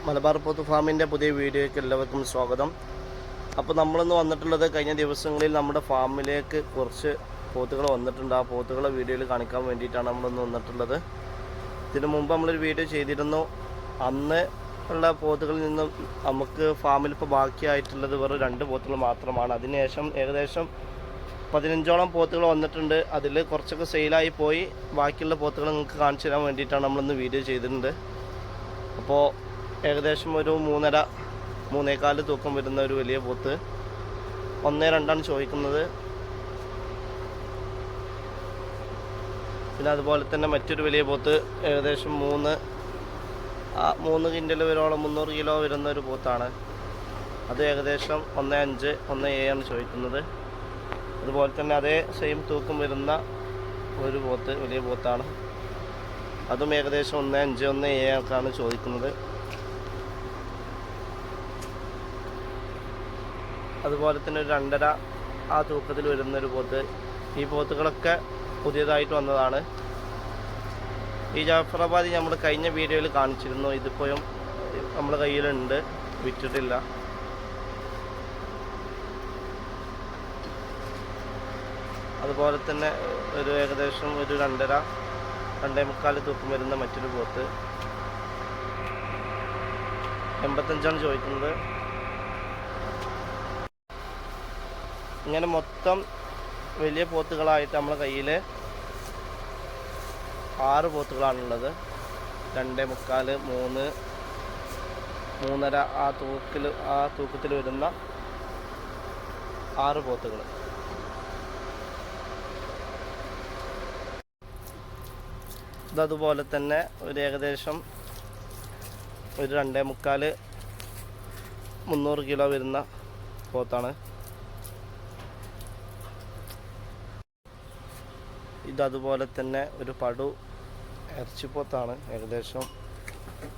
മലബാർ പോത്ത് ഫാമിൻ്റെ പുതിയ വീഡിയോയ്ക്ക് എല്ലാവർക്കും സ്വാഗതം. അപ്പോൾ നമ്മളിന്ന് വന്നിട്ടുള്ളത് കഴിഞ്ഞ ദിവസങ്ങളിൽ നമ്മുടെ ഫാമിലേക്ക് കുറച്ച് പോത്തുകൾ വന്നിട്ടുണ്ട്. ആ പോത്തുകളെ വീഡിയോയിൽ കാണിക്കാൻ വേണ്ടിയിട്ടാണ് നമ്മളിന്ന് വന്നിട്ടുള്ളത്. ഇതിനു മുമ്പ് നമ്മളൊരു വീഡിയോ ചെയ്തിരുന്നു. അന്ന് ഉള്ള പോത്തുകളിൽ നിന്നും നമുക്ക് ഫാമിൽ ഇപ്പോൾ ബാക്കിയായിട്ടുള്ളത് വെറും 2 പോത്തുകൾ മാത്രമാണ്. അതിനുശേഷം ഏകദേശം 15ഓളം പോത്തുകൾ വന്നിട്ടുണ്ട്. അതിൽ കുറച്ചൊക്കെ സെയിലായി പോയി. ബാക്കിയുള്ള പോത്തുകൾ നിങ്ങൾക്ക് കാണിച്ചു തരാൻ വേണ്ടിയിട്ടാണ് നമ്മളിന്ന് വീഡിയോ ചെയ്തിട്ടുണ്ട്. അപ്പോൾ ഏകദേശം ഒരു 3.5-3.25 തൂക്കം വരുന്ന ഒരു വലിയ പോത്ത് 1.2 ചോദിക്കുന്നത്. പിന്നെ അതുപോലെ തന്നെ മറ്റൊരു വലിയ പോത്ത് ഏകദേശം 3 കിൻഡൽ വരോളം 300 കിലോ വരുന്ന ഒരു പോത്താണ്. അത് ഏകദേശം 1.5-1.7 ചോദിക്കുന്നത്. അതുപോലെ തന്നെ അതേ സെയിം തൂക്കം വരുന്ന ഒരു പോത്ത് വലിയ പോത്താണ്. അതും ഏകദേശം 1.5-1.7 ചോദിക്കുന്നത്. അതുപോലെ തന്നെ ഒരു 2.5 തൂക്കത്തിൽ വരുന്നൊരു പോത്ത്. ഈ പോത്തുകളൊക്കെ പുതിയതായിട്ട് വന്നതാണ്. ഈ ജാഫറാബാദി നമ്മൾ കഴിഞ്ഞ വീഡിയോയിൽ കാണിച്ചിരുന്നു. ഇതിപ്പോഴും നമ്മുടെ കയ്യിലുണ്ട്, വിറ്റിട്ടില്ല. അതുപോലെ തന്നെ ഒരു ഏകദേശം ഒരു 2.5-2.25 തൂക്കം വരുന്ന മറ്റൊരു പോത്ത് 85 ചോദിക്കുന്നത്. ഇങ്ങനെ മൊത്തം വലിയ പോത്തുകളായിട്ട് നമ്മുടെ കയ്യിൽ 6 പോത്തുകളാണുള്ളത്. 2.25, 3, 3.5 തൂക്കത്തിൽ വരുന്ന 6 പോത്തുകൾ. ഇതതുപോലെ തന്നെ ഒരു ഏകദേശം ഒരു 2.25-300 കിലോ വരുന്ന പോത്താണ്. ഇതതുപോലെ തന്നെ ഒരു പടു ഇറച്ചിപ്പോത്താണ്. ഏകദേശം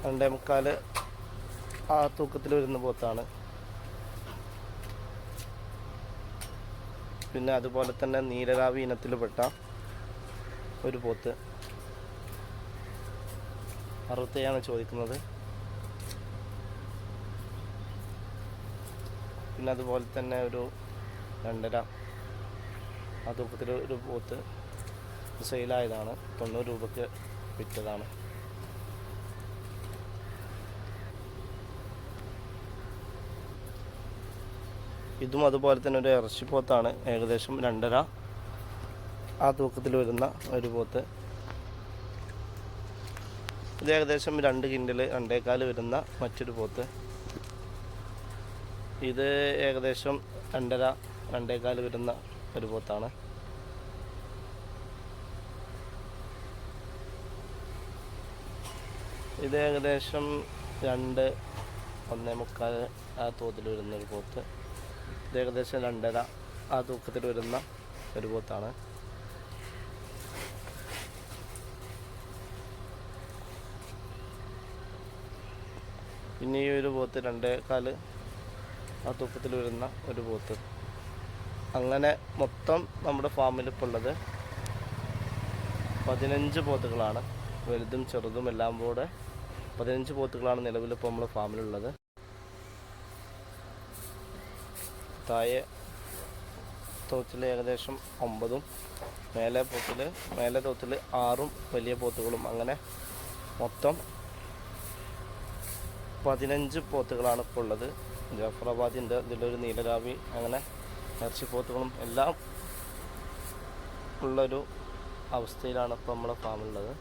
2.25 തൂക്കത്തിൽ വരുന്ന പോത്താണ്. പിന്നെ അതുപോലെ തന്നെ നീലരാവി ഇനത്തിൽപ്പെട്ട ഒരു പോത്ത് 67 ചോദിക്കുന്നത്. പിന്നെ അതുപോലെ തന്നെ ഒരു 2.5 തൂക്കത്തിൽ ഒരു പോത്ത് സെയിലായതാണ്. 90 രൂപയ്ക്ക് വിറ്റതാണ്. ഇതും അതുപോലെ തന്നെ ഒരു ഇറച്ചിപ്പോത്താണ്. ഏകദേശം 2.5 തൂക്കത്തിൽ വരുന്ന ഒരു പോത്ത്. ഇത് ഏകദേശം 2 കിൻഡൽ 2.25 വരുന്ന മറ്റൊരു പോത്ത്. ഇത് ഏകദേശം 2.5-2.25 വരുന്ന ഒരു പോത്താണ്. ഇത് ഏകദേശം 2-1.25 തൂക്കത്തിൽ വരുന്ന ഒരു പോത്ത്. ഇത് ഏകദേശം 2.5 തൂക്കത്തിൽ വരുന്ന ഒരു പോത്താണ്. പിന്നെ ഈ ഒരു പോത്ത് 2.25 തൂക്കത്തിൽ വരുന്ന ഒരു പോത്ത്. അങ്ങനെ മൊത്തം നമ്മുടെ ഫാമിൽ ഇപ്പോൾ ഉള്ളത് 15 പോത്തുകളാണ്. വലുതും ചെറുതും എല്ലാം കൂടെ 15 പോത്തുകളാണ് നിലവിലിപ്പോൾ നമ്മുടെ ഫാമിലുള്ളത്. താഴെ തോത്തിൽ ഏകദേശം 9ഉം മേലെ തോത്തിൽ 6 വലിയ പോത്തുകളും, അങ്ങനെ മൊത്തം 15 പോത്തുകളാണ് ഇപ്പോൾ ഉള്ളത്. ജാഫറാബാദിൻ്റെ ഇതിലൊരു നീലരാവി, അങ്ങനെ ഇറച്ചിപ്പോത്തുകളും എല്ലാം ഉള്ളൊരു അവസ്ഥയിലാണ് ഇപ്പോൾ നമ്മുടെ ഫാമിലുള്ളത്.